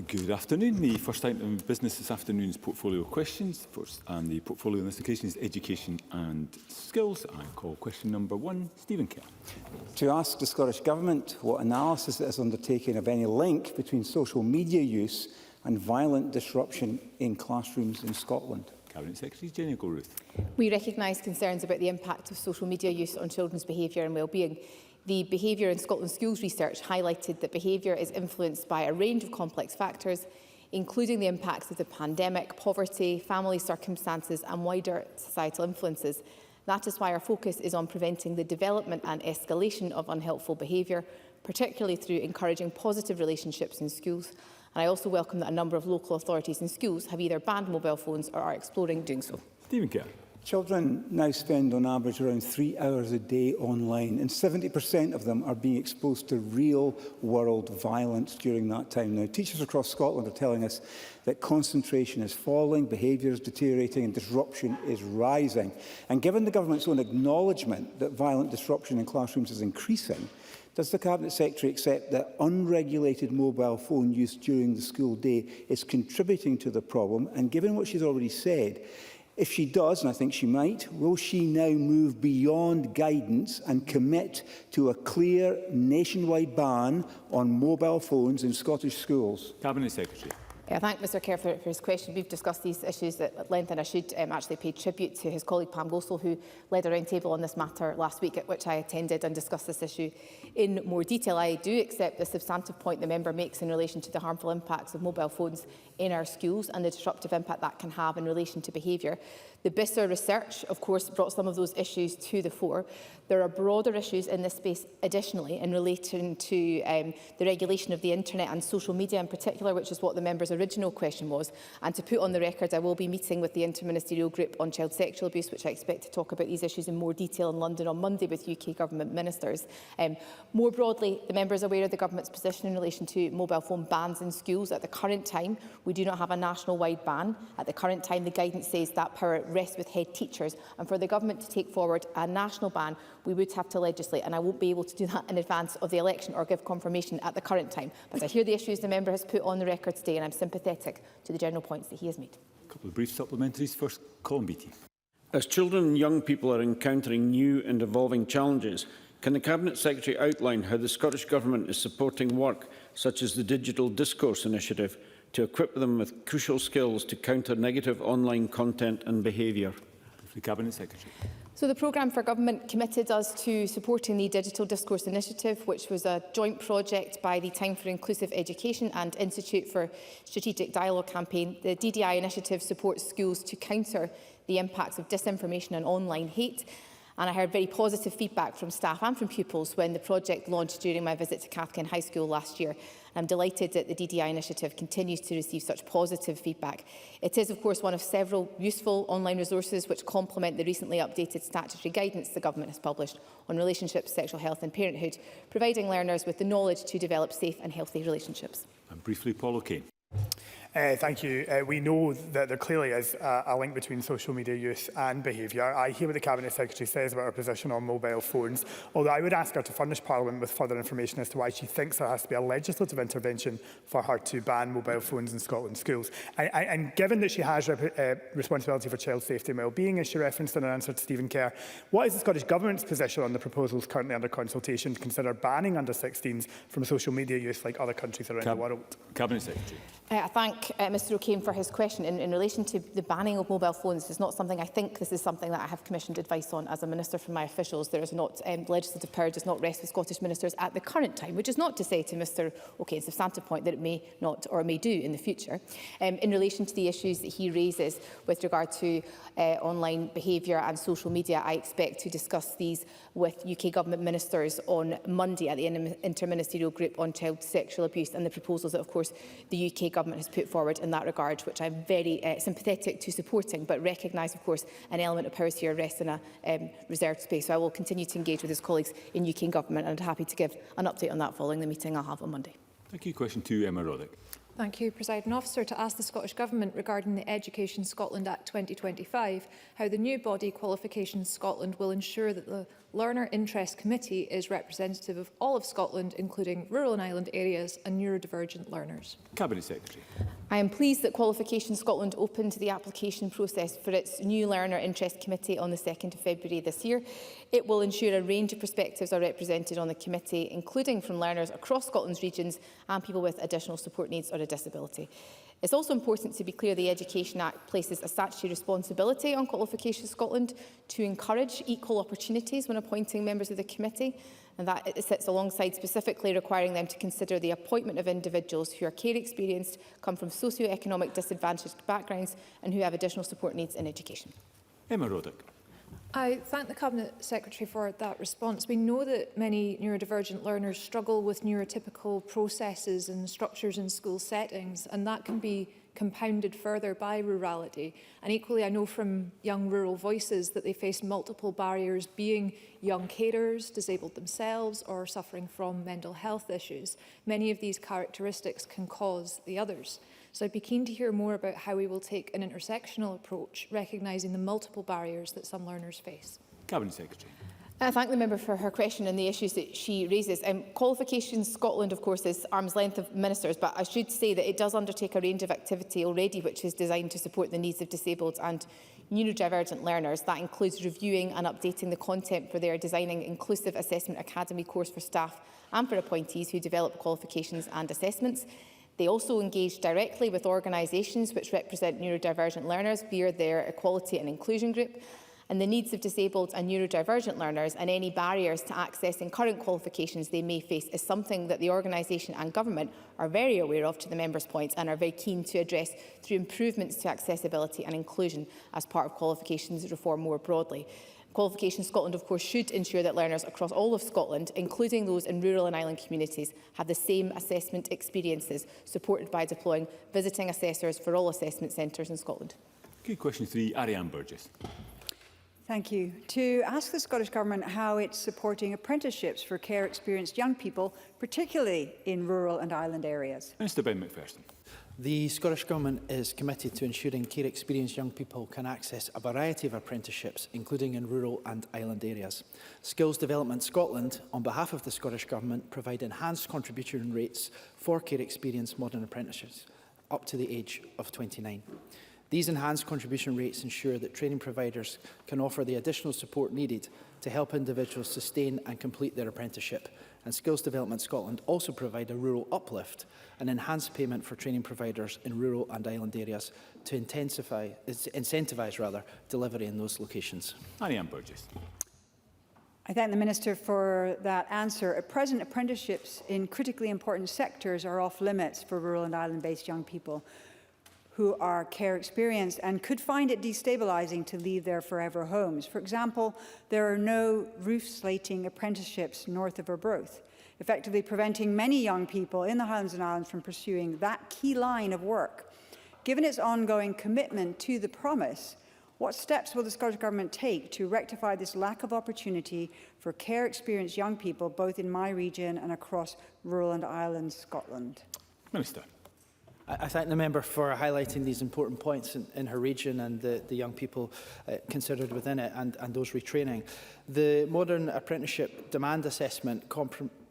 Good afternoon. The first item of business this afternoon is portfolio questions. And the portfolio on this occasion is education and skills. I call question number 1, Stephen Kerr. To ask the Scottish Government what analysis it is undertaking of any link between social media use and violent disruption in classrooms in Scotland. Cabinet Secretary Jenny Gilruth. We recognise concerns about the impact of social media use on children's behaviour and well-being. The Behaviour in Scotland Schools research highlighted that behaviour is influenced by a range of complex factors, including the impacts of the pandemic, poverty, family circumstances and wider societal influences. That is why our focus is on preventing the development and escalation of unhelpful behaviour, particularly through encouraging positive relationships in schools. And I also welcome that a number of local authorities and schools have either banned mobile phones or are exploring doing so. Stephen Kerr. Children now spend on average around 3 hours a day online, and 70% of them are being exposed to real-world violence during that time. Now, teachers across Scotland are telling us that concentration is falling, behaviour is deteriorating and disruption is rising. And given the government's own acknowledgement that violent disruption in classrooms is increasing, does the Cabinet Secretary accept that unregulated mobile phone use during the school day is contributing to the problem? And given what she's already said, if she does, and I think she might, will she now move beyond guidance and commit to a clear nationwide ban on mobile phones in Scottish schools? Cabinet Secretary. I thank Mr Kerr for his question. We've discussed these issues at length, and I should actually pay tribute to his colleague Pam Gosal, who led a roundtable on this matter last week, at which I attended and discussed this issue in more detail. I do accept the substantive point the member makes in relation to the harmful impacts of mobile phones in our schools and the disruptive impact that can have in relation to behaviour. The BISR research, of course, brought some of those issues to the fore. There are broader issues in this space, additionally, in relation to the regulation of the internet and social media in particular, which is what the member's original question was. And to put on the record, I will be meeting with the Interministerial Group on Child Sexual Abuse, which I expect to talk about these issues in more detail in London on Monday with UK Government ministers. More broadly, the member is aware of the Government's position in relation to mobile phone bans in schools. At the current time, we do not have a national-wide ban. At the current time, the guidance says that power rests with head teachers. And for the Government to take forward a national ban, we would have to legislate, and I won't be able to do that in advance of the election or give confirmation at the current time. But I hear the issues the member has put on the record today, and I'm sympathetic to the general points that he has made. A couple of brief supplementaries. First, Colin Beattie. As children and young people are encountering new and evolving challenges, can the Cabinet Secretary outline how the Scottish Government is supporting work such as the Digital Discourse Initiative to equip them with crucial skills to counter negative online content and behaviour? The Cabinet Secretary. So the programme for Government committed us to supporting the Digital Discourse Initiative, which was a joint project by the Time for Inclusive Education and Institute for Strategic Dialogue campaign. The DDI initiative supports schools to counter the impacts of disinformation and online hate. And I heard very positive feedback from staff and from pupils when the project launched during my visit to Cathkin High School last year. I'm delighted that the DDI initiative continues to receive such positive feedback. It is, of course, one of several useful online resources which complement the recently updated statutory guidance the Government has published on relationships, sexual health and parenthood, providing learners with the knowledge to develop safe and healthy relationships. And briefly, Paul O'Kane. Thank you. We know that there clearly is a link between social media use and behaviour. I hear what the Cabinet Secretary says about her position on mobile phones, although I would ask her to furnish Parliament with further information as to why she thinks there has to be a legislative intervention for her to ban mobile phones in Scotland schools. And given that she has responsibility for child safety and wellbeing, as she referenced in her answer to Stephen Kerr, what is the Scottish Government's position on the proposals currently under consultation to consider banning under-16s from social media use like other countries around the world? Cabinet Secretary. I thank Mr O'Kane for his question. In relation to the banning of mobile phones, it's not something I think this is something that I have commissioned advice on as a minister from my officials. There is not legislative power does not rest with Scottish ministers at the current time, which is not to say to Mr O'Kane's substantive point that it may not or may do in the future. In relation to the issues that he raises with regard to online behaviour and social media, I expect to discuss these with UK Government ministers on Monday at the Interministerial Group on Child Sexual Abuse and the proposals that, of course, the UK Government has put forward in that regard, which I'm very sympathetic to supporting, but recognise, of course, an element of powers here rests in a reserved space. So I will continue to engage with his colleagues in UK Government, and I'm happy to give an update on that following the meeting I'll have on Monday. Thank you. Question 2, Emma Roddick. Thank you, Presiding Officer. To ask the Scottish Government regarding the Education Scotland Act 2025, how the new body Qualifications Scotland will ensure that the Learner Interest Committee is representative of all of Scotland, including rural and island areas and neurodivergent learners. Cabinet Secretary. I am pleased that Qualifications Scotland opened the application process for its new Learner Interest Committee on the 2nd of February this year. It will ensure a range of perspectives are represented on the committee, including from learners across Scotland's regions and people with additional support needs or a disability. It's also important to be clear the Education Act places a statutory responsibility on Qualifications Scotland to encourage equal opportunities when appointing members of the committee, and that it sits alongside specifically requiring them to consider the appointment of individuals who are care experienced, come from socio-economic disadvantaged backgrounds and who have additional support needs in education. Emma Roddick. I thank the Cabinet Secretary for that response. We know that many neurodivergent learners struggle with neurotypical processes and structures in school settings, and that can be compounded further by rurality. And equally, I know from young rural voices that they face multiple barriers, being young carers, disabled themselves, or suffering from mental health issues. Many of these characteristics can cause the others. So I'd be keen to hear more about how we will take an intersectional approach, recognising the multiple barriers that some learners face. Cabinet Secretary. I thank the member for her question and the issues that she raises. Qualifications Scotland, of course, is arm's length of ministers, but I should say that it does undertake a range of activity already which is designed to support the needs of disabled and neurodivergent learners. That includes reviewing and updating the content for their Designing Inclusive Assessment Academy course for staff and for appointees who develop qualifications and assessments. They also engage directly with organisations which represent neurodivergent learners via their Equality and Inclusion Group. And the needs of disabled and neurodivergent learners and any barriers to accessing current qualifications they may face is something that the organisation and government are very aware of, to the member's points, and are very keen to address through improvements to accessibility and inclusion as part of qualifications reform more broadly. Qualifications Scotland, of course, should ensure that learners across all of Scotland, including those in rural and island communities, have the same assessment experiences, supported by deploying visiting assessors for all assessment centres in Scotland. Okay, question 3, Ariane Burgess. Thank you. To ask the Scottish Government how it's supporting apprenticeships for care-experienced young people, particularly in rural and island areas. Minister Ben McPherson. The Scottish Government is committed to ensuring care-experienced young people can access a variety of apprenticeships, including in rural and island areas. Skills Development Scotland, on behalf of the Scottish Government, provide enhanced contribution rates for care-experienced modern apprentices up to the age of 29. These enhanced contribution rates ensure that training providers can offer the additional support needed to help individuals sustain and complete their apprenticeship. And Skills Development Scotland also provide a rural uplift, an enhanced payment for training providers in rural and island areas to incentivise delivery in those locations. Ariane Burgess. I thank the Minister for that answer. At present, apprenticeships in critically important sectors are off limits for rural and island-based young people who are care experienced and could find it destabilising to leave their forever homes. For example, there are no roof slating apprenticeships north of Arbroath, effectively preventing many young people in the Highlands and Islands from pursuing that key line of work. Given its ongoing commitment to the promise, what steps will the Scottish Government take to rectify this lack of opportunity for care experienced young people, both in my region and across rural and island Scotland? Minister. I thank the member for highlighting these important points in her region and the young people considered within it and those retraining. The modern apprenticeship demand assessment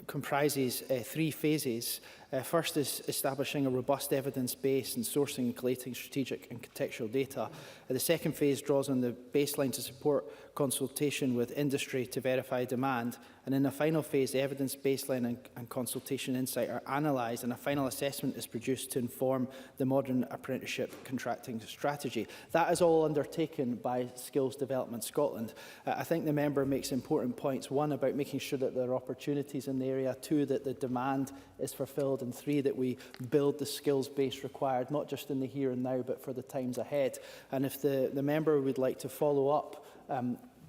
comprises 3 phases. First is establishing a robust evidence base and sourcing and collating strategic and contextual data. The second phase draws on the baseline to support consultation with industry to verify demand. And in the final phase, the evidence baseline and consultation insight are analysed and a final assessment is produced to inform the modern apprenticeship contracting strategy. That is all undertaken by Skills Development Scotland. I think the member makes important points. 1, about making sure that there are opportunities in the area. 2, that the demand is fulfilled. And 3, that we build the skills base required, not just in the here and now, but for the times ahead. And if the member would like to follow up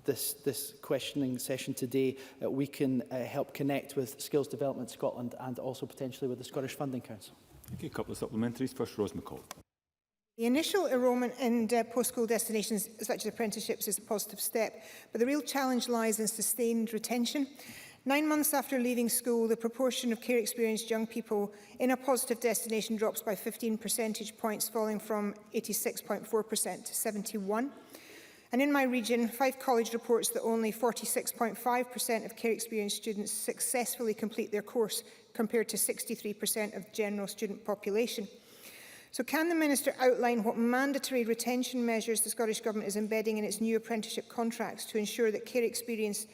this questioning session today, we can help connect with Skills Development Scotland and also potentially with the Scottish Funding Council. Okay, a couple of supplementaries. First, Rose McCall. The initial enrolment in post-school destinations such as apprenticeships is a positive step, but the real challenge lies in sustained retention. 9 months after leaving school, the proportion of care-experienced young people in a positive destination drops by 15 percentage points, falling from 86.4% to 71%. And in my region, Fife College reports that only 46.5% of care experienced students successfully complete their course, compared to 63% of general student population. So can the Minister outline what mandatory retention measures the Scottish Government is embedding in its new apprenticeship contracts to ensure that care experienced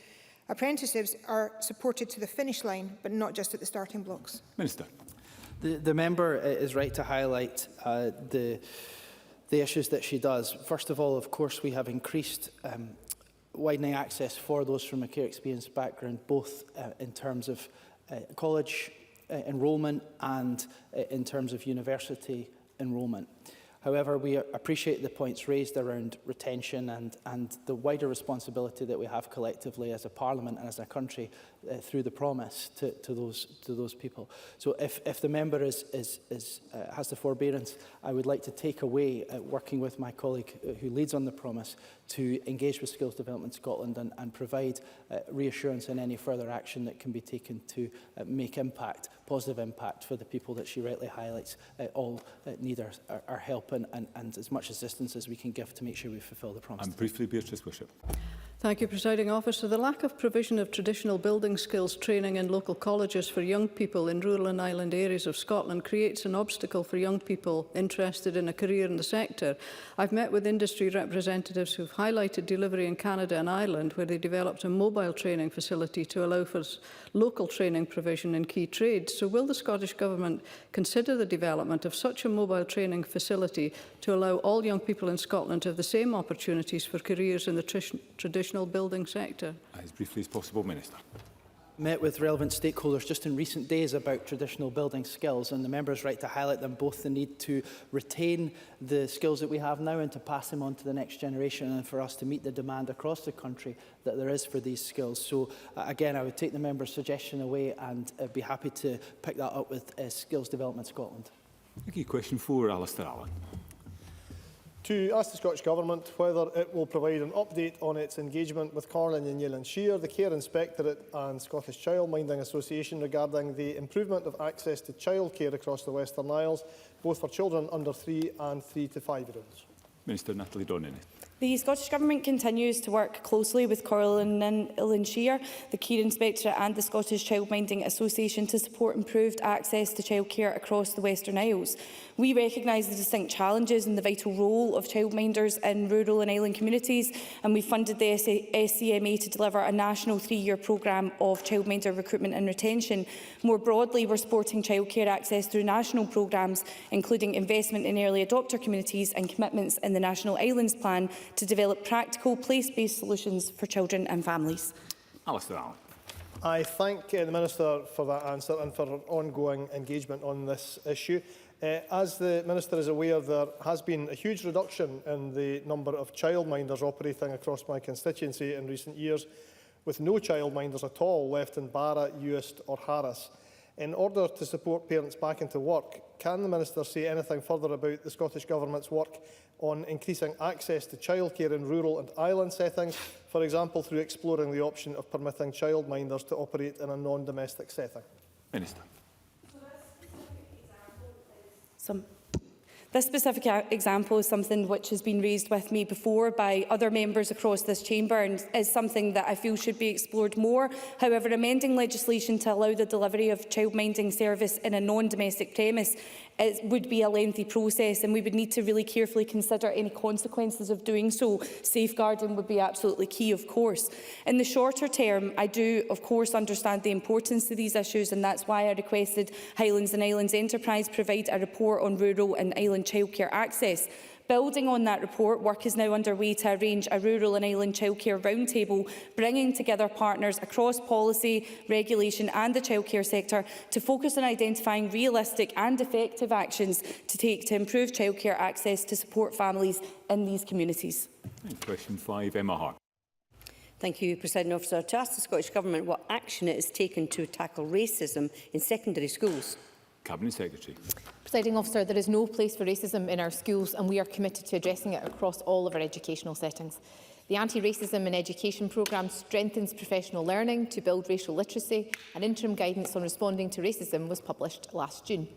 apprentices are supported to the finish line, but not just at the starting blocks? Minister. The member is right to highlight the issues that she does. First of all, of course, we have increased widening access for those from a care experience background, both in terms of college enrolment and in terms of university enrolment. However, we appreciate the points raised around retention and the wider responsibility that we have collectively as a parliament and as a country through the promise to those people. So if the member has the forbearance, I would like to take away working with my colleague who leads on the promise to engage with Skills Development Scotland and provide reassurance in any further action that can be taken to make positive impact for the people that she rightly highlights all need our help and as much assistance as we can give to make sure we fulfil the promise. And briefly, Beatrice Wishart. Thank you, Presiding Officer. The lack of provision of traditional building skills training in local colleges for young people in rural and island areas of Scotland creates an obstacle for young people interested in a career in the sector. I've met with industry representatives who've highlighted delivery in Canada and Ireland, where they developed a mobile training facility to allow for local training provision in key trades. So will the Scottish Government consider the development of such a mobile training facility to allow all young people in Scotland to have the same opportunities for careers in the traditional building sector? As briefly as possible, Minister. Met with relevant stakeholders just in recent days about traditional building skills, and the member is right to highlight them, both the need to retain the skills that we have now and to pass them on to the next generation, and for us to meet the demand across the country that there is for these skills. So again, I would take the member's suggestion away and be happy to pick that up with Skills Development Scotland. Thank you. Question 4, Alistair Allen. To ask the Scottish Government whether it will provide an update on its engagement with Carlin and Newland Shear, the Care Inspectorate and Scottish Childminding Association regarding the improvement of access to childcare across the Western Isles, both for children under 3 and 3 to 5-year-olds. Minister Natalie Donnelly. The Scottish Government continues to work closely with Carlin and Newland Shear, the Care Inspectorate and the Scottish Childminding Association to support improved access to childcare across the Western Isles. We recognise the distinct challenges and the vital role of childminders in rural and island communities, and we funded the SCMA to deliver a national 3-year programme of childminder recruitment and retention. More broadly, we're supporting childcare access through national programmes, including investment in early adopter communities and commitments in the National Islands Plan to develop practical place-based solutions for children and families. Alistair Allen. I thank the Minister for that answer and for her ongoing engagement on this issue. As the Minister is aware, there has been a huge reduction in the number of childminders operating across my constituency in recent years, with no childminders at all left in Barra, Uist or Harris. In order to support parents back into work, can the Minister say anything further about the Scottish Government's work on increasing access to childcare in rural and island settings, for example through exploring the option of permitting childminders to operate in a non-domestic setting? Minister. This specific example is something which has been raised with me before by other members across this chamber and is something that I feel should be explored more. However, amending legislation to allow the delivery of childminding service in a non-domestic premise would be a lengthy process, and we would need to really carefully consider any consequences of doing so. Safeguarding would be absolutely key, of course. In the shorter term, I do, of course, understand the importance of these issues, and that's why I requested Highlands and Islands Enterprise provide a report on rural and island childcare access. Building on that report, work is now underway to arrange a rural and island childcare roundtable, bringing together partners across policy, regulation and the childcare sector to focus on identifying realistic and effective actions to take to improve childcare access to support families in these communities. Question 5, Emma Hart. Thank you, Presiding Officer. To ask the Scottish Government what action it has taken to tackle racism in secondary schools. Cabinet Secretary. Presiding Officer, there is no place for racism in our schools, and we are committed to addressing it across all of our educational settings. The Anti-Racism in Education programme strengthens professional learning to build racial literacy, and interim guidance on responding to racism was published last June.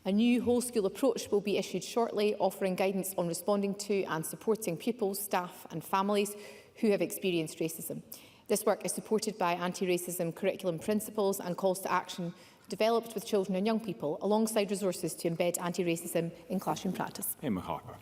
A new whole-school approach will be issued shortly, offering guidance on responding to and supporting pupils, staff and families who have experienced racism. This work is supported by anti-racism curriculum principles and calls to action developed with children and young people, alongside resources to embed anti-racism in classroom practice. Emma Harper.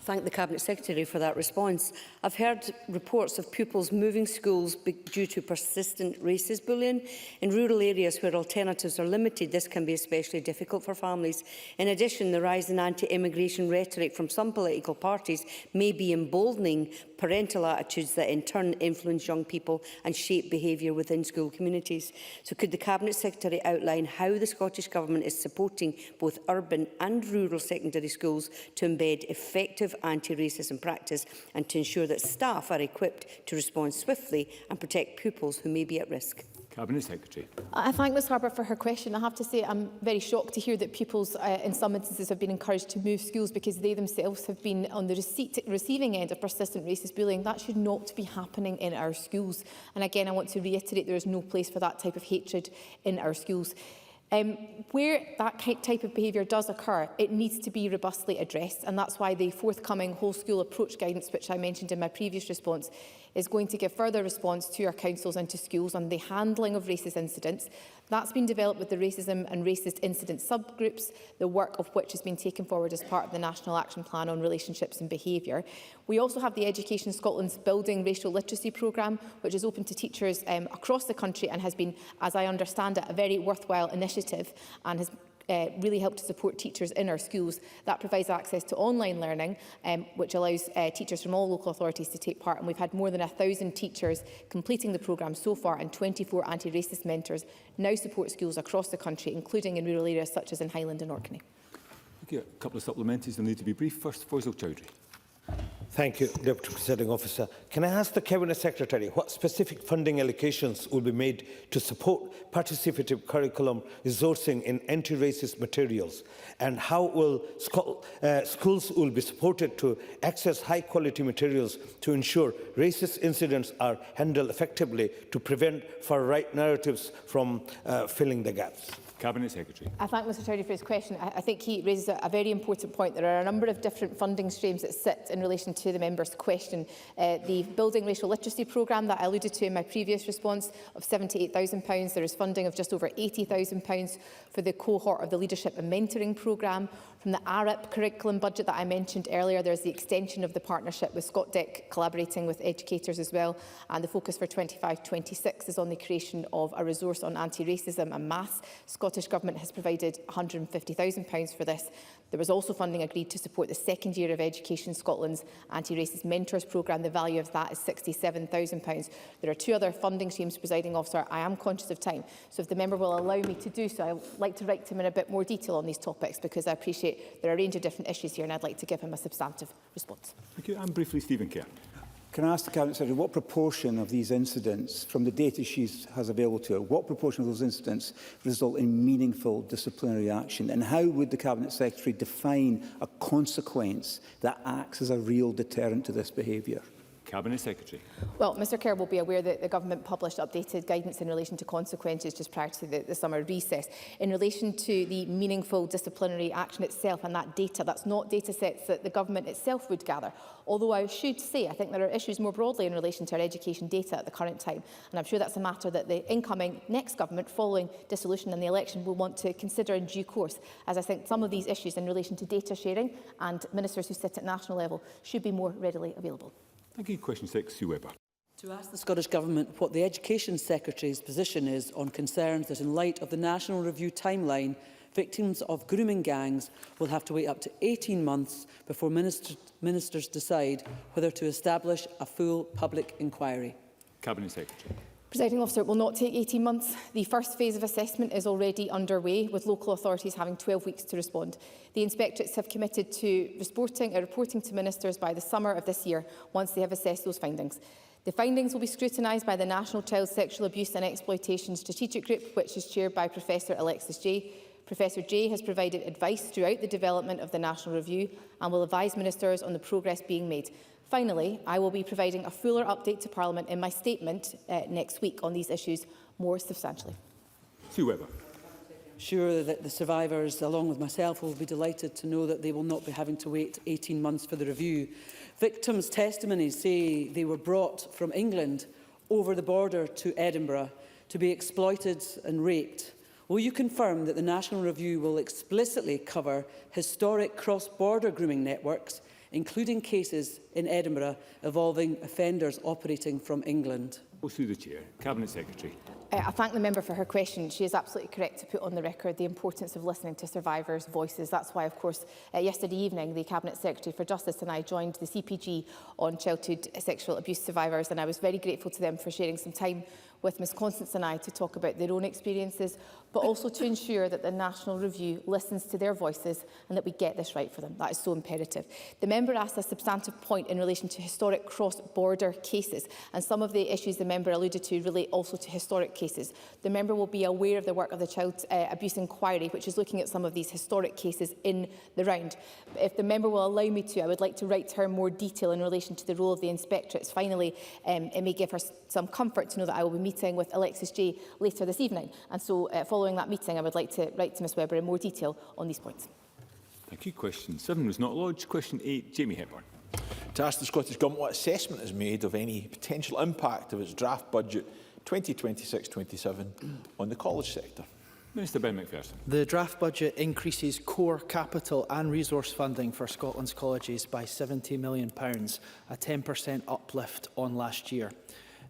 Thank the Cabinet Secretary for that response. I've heard reports of pupils moving schools due to persistent racist bullying. In rural areas where alternatives are limited, this can be especially difficult for families. In addition, the rise in anti-immigration rhetoric from some political parties may be emboldening parental attitudes that in turn influence young people and shape behaviour within school communities. So could the Cabinet Secretary outline how the Scottish Government is supporting both urban and rural secondary schools to embed effective anti-racism practice and to ensure that staff are equipped to respond swiftly and protect pupils who may be at risk? Cabinet Secretary. I thank Ms Harper for her question. I have to say I'm very shocked to hear that pupils in some instances have been encouraged to move schools because they themselves have been on the receiving end of persistent racist bullying. That should not be happening in our schools. And again, I want to reiterate there is no place for that type of hatred in our schools. Where that type of behaviour does occur, it needs to be robustly addressed, and that's why the forthcoming whole school approach guidance, which I mentioned in my previous response, is going to give further response to our councils and to schools on the handling of racist incidents. That's been developed with the racism and racist incident subgroups, the work of which has been taken forward as part of the National Action Plan on Relationships and Behaviour. We also have the Education Scotland's Building Racial Literacy programme, which is open to teachers across the country and has been, as I understand it, a very worthwhile initiative and has really helped to support teachers in our schools. That provides access to online learning, which allows teachers from all local authorities to take part. And we've had more than 1,000 teachers completing the programme so far, and 24 anti-racist mentors now support schools across the country, including in rural areas such as in Highland and Orkney. Okay, a couple of supplementaries will need to be brief. First, Faisal Chowdhury. Thank you, Deputy Presiding Officer. Can I ask the Cabinet Secretary what specific funding allocations will be made to support participative curriculum resourcing in anti-racist materials, and how will schools will be supported to access high-quality materials to ensure racist incidents are handled effectively to prevent far-right narratives from filling the gaps? Cabinet Secretary. I thank Mr Chowdhury for his question. I think he raises a very important point. There are a number of different funding streams that sit in relation to the member's question. The Building Racial Literacy programme that I alluded to in my previous response of £78,000. There is funding of just over £80,000 for the cohort of the Leadership and Mentoring programme. From the ARIP curriculum budget that I mentioned earlier, there's the extension of the partnership with ScotDec, collaborating with educators as well. And the focus for 25-26 is on the creation of a resource on anti-racism and maths. Scottish Government has provided £150,000 for this. There was also funding agreed to support the second year of Education Scotland's Anti-Racist Mentors programme. The value of that is £67,000. There are two other funding streams, Presiding Officer. I am conscious of time, so if the member will allow me to do so, I'd like to write to him in a bit more detail on these topics, because I appreciate there are a range of different issues here and I'd like to give him a substantive response. Thank you. And briefly, Stephen Kerr. Can I ask the Cabinet Secretary what proportion of these incidents, from the data she has available to her, what proportion of those incidents result in meaningful disciplinary action? And how would the Cabinet Secretary define a consequence that acts as a real deterrent to this behaviour? Cabinet Secretary. Well, Mr Kerr will be aware that the Government published updated guidance in relation to consequences just prior to the summer recess. In relation to the meaningful disciplinary action itself and that data, that's not data sets that the Government itself would gather. Although I should say, I think there are issues more broadly in relation to our education data at the current time. And I'm sure that's a matter that the incoming next Government, following dissolution and the election, will want to consider in due course, as I think some of these issues in relation to data sharing and ministers who sit at national level should be more readily available. Thank you. Question 6, Sue Webber. To ask the Scottish Government what the Education Secretary's position is on concerns that, in light of the National Review timeline, victims of grooming gangs will have to wait up to 18 months before ministers decide whether to establish a full public inquiry. Cabinet Secretary. Presiding Officer, it will not take 18 months. The first phase of assessment is already underway, with local authorities having 12 weeks to respond. The inspectorates have committed to reporting to ministers by the summer of this year once they have assessed those findings. The findings will be scrutinised by the National Child Sexual Abuse and Exploitation Strategic Group, which is chaired by Professor Alexis Jay. Professor Jay has provided advice throughout the development of the National Review and will advise ministers on the progress being made. Finally, I will be providing a fuller update to Parliament in my statement next week on these issues more substantially. Sue Webber. sure that the survivors, along with myself, will be delighted to know that they will not be having to wait 18 months for the review. Victims' testimonies say they were brought from England over the border to Edinburgh to be exploited and raped. Will you confirm that the National Review will explicitly cover historic cross-border grooming networks, including cases in Edinburgh involving offenders operating from England? Through the Chair. Cabinet Secretary. I thank the member for her question. She is absolutely correct to put on the record the importance of listening to survivors' voices. That's why, of course, yesterday evening, the Cabinet Secretary for Justice and I joined the CPG on childhood sexual abuse survivors, and I was very grateful to them for sharing some time with Ms Constance and I to talk about their own experiences, but also to ensure that the National Review listens to their voices and that we get this right for them. That is so imperative. The member asked a substantive point in relation to historic cross-border cases, and some of the issues the member alluded to relate also to historic cases. The member will be aware of the work of the Child Abuse Inquiry, which is looking at some of these historic cases in the round. If the member will allow me to, I would like to write to her more detail in relation to the role of the inspectorates. Finally, it may give her some comfort to know that I will be meeting with Alexis Jay later this evening, and so following that meeting I would like to write to Ms Webber in more detail on these points. Thank you. Question 7 was not lodged. Question 8, Jamie Hepburn. To ask the Scottish Government what assessment is made of any potential impact of its draft budget 2026-27 on the college sector. Minister Ben McPherson. The draft budget increases core capital and resource funding for Scotland's colleges by £70 million, a 10% uplift on last year.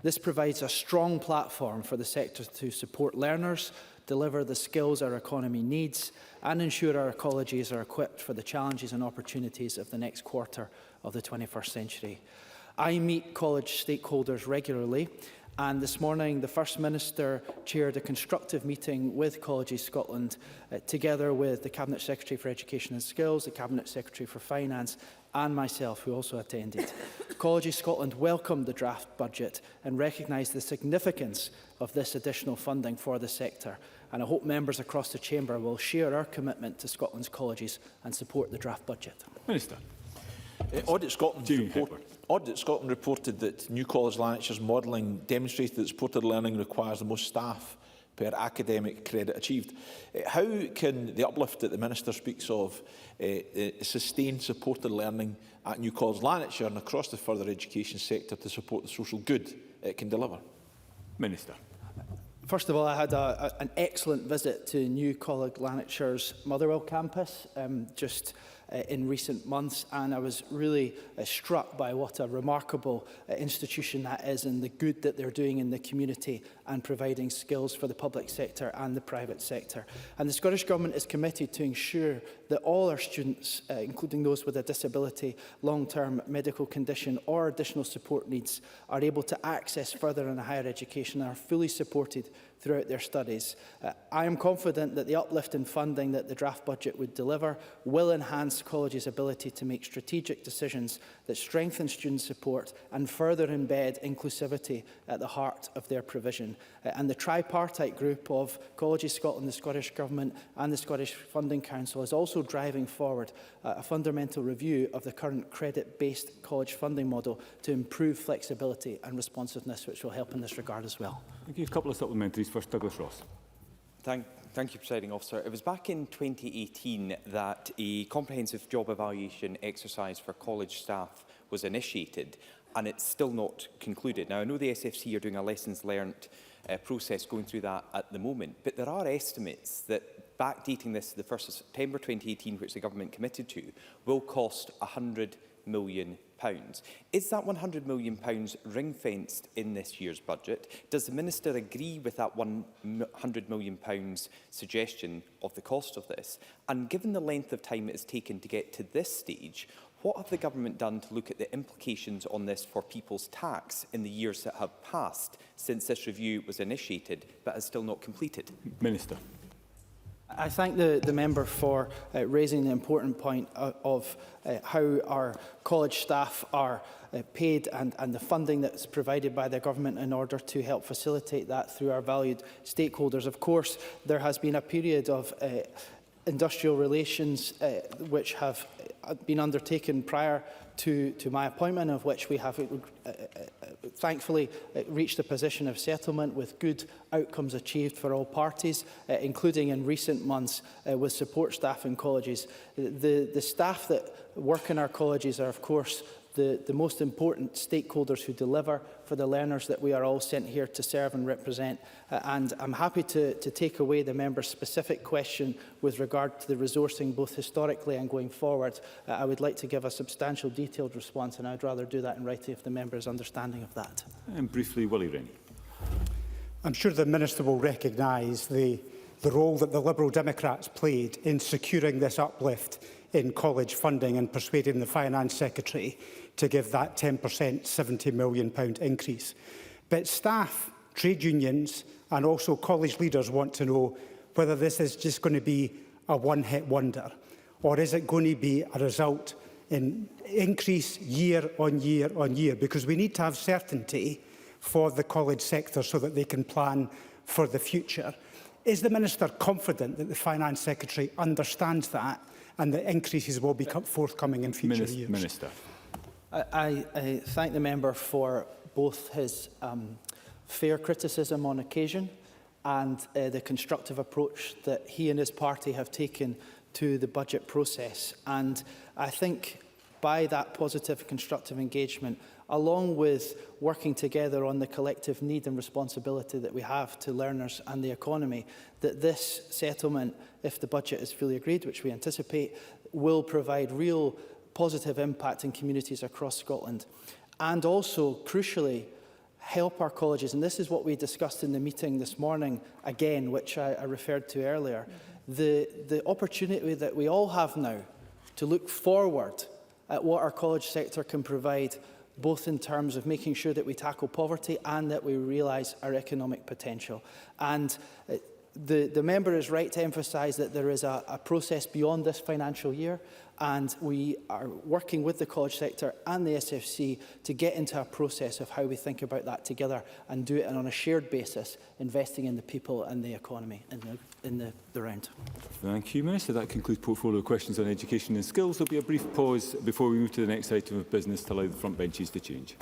This provides a strong platform for the sector to support learners, deliver the skills our economy needs, and ensure our colleges are equipped for the challenges and opportunities of the next quarter of the 21st century. I meet college stakeholders regularly, and this morning the First Minister chaired a constructive meeting with Colleges Scotland, together with the Cabinet Secretary for Education and Skills, the Cabinet Secretary for Finance, and myself, who also attended. Colleges Scotland welcomed the draft budget and recognised the significance of this additional funding for the sector. And I hope members across the chamber will share our commitment to Scotland's colleges and support the draft budget. Minister. Audit Scotland reported that New College Lanarkshire's modelling demonstrated that supported learning requires the most staff per academic credit achieved. How can the uplift that the Minister speaks of sustain supported learning at New College Lanarkshire and across the further education sector to support the social good it can deliver? Minister. First of all, I had an excellent visit to New College Lanarkshire's Motherwell campus just in recent months, and I was really struck by what a remarkable institution that is and the good that they're doing in the community and providing skills for the public sector and the private sector. And the Scottish Government is committed to ensure that all our students, including those with a disability, long-term medical condition or additional support needs, are able to access further and higher education and are fully supported throughout their studies. I am confident that the uplift in funding that the draft budget would deliver will enhance colleges' ability to make strategic decisions that strengthen student support and further embed inclusivity at the heart of their provision. And the tripartite group of Colleges Scotland, the Scottish Government and the Scottish Funding Council is also driving forward a fundamental review of the current credit-based college funding model to improve flexibility and responsiveness, which will help in this regard as well. Thank you. A couple of supplementaries. First, Douglas Ross. Thank you, Presiding Officer. It was back in 2018 that a comprehensive job evaluation exercise for college staff was initiated, and it's still not concluded. Now, I know the SFC are doing a lessons learned process going through that at the moment, but there are estimates that backdating this to the 1st of September 2018, which the government committed to, will cost £100 million. Is that £100 million ring-fenced in this year's budget? Does the Minister agree with that £100 million suggestion of the cost of this? And given the length of time it has taken to get to this stage, what have the government done to look at the implications on this for people's tax in the years that have passed since this review was initiated but has still not completed? Minister. I thank the member for raising the important point of how our college staff are paid and the funding that's provided by the government in order to help facilitate that through our valued stakeholders. Of course, there has been a period of industrial relations which have been undertaken prior to my appointment, of which we have thankfully reached a position of settlement with good outcomes achieved for all parties, including in recent months with support staff in colleges. The staff that work in our colleges are, of course, the most important stakeholders who deliver for the learners that we are all sent here to serve and represent. And I'm happy to take away the member's specific question with regard to the resourcing, both historically and going forward. I would like to give a substantial, detailed response, and I'd rather do that in writing if the member is understanding of that. And briefly, Willie Rennie. I'm sure the Minister will recognise the role that the Liberal Democrats played in securing this uplift in college funding and persuading the Finance Secretary to give that 10% £70 million increase. But staff, trade unions and also college leaders want to know whether this is just going to be a one-hit wonder, or is it going to be a result in increase year on year on year, because we need to have certainty for the college sector so that they can plan for the future. Is the Minister confident that the Finance Secretary understands that and the increases will be forthcoming in future years? Minister. I thank the member for both his fair criticism on occasion and the constructive approach that he and his party have taken to the budget process. And I think by that positive constructive engagement, along with working together on the collective need and responsibility that we have to learners and the economy, that this settlement, if the budget is fully agreed, which we anticipate, will provide real positive impact in communities across Scotland. And also, crucially, help our colleges, and this is what we discussed in the meeting this morning, again, which I referred to earlier, the opportunity that we all have now to look forward at what our college sector can provide, both in terms of making sure that we tackle poverty and that we realise our economic potential. And the member is right to emphasise that there is a process beyond this financial year, and we are working with the college sector and the SFC to get into a process of how we think about that together and do it on a shared basis, investing in the people and the economy in the round. Thank you, Minister. That concludes portfolio questions on education and skills. There will be a brief pause before we move to the next item of business to allow the front benches to change.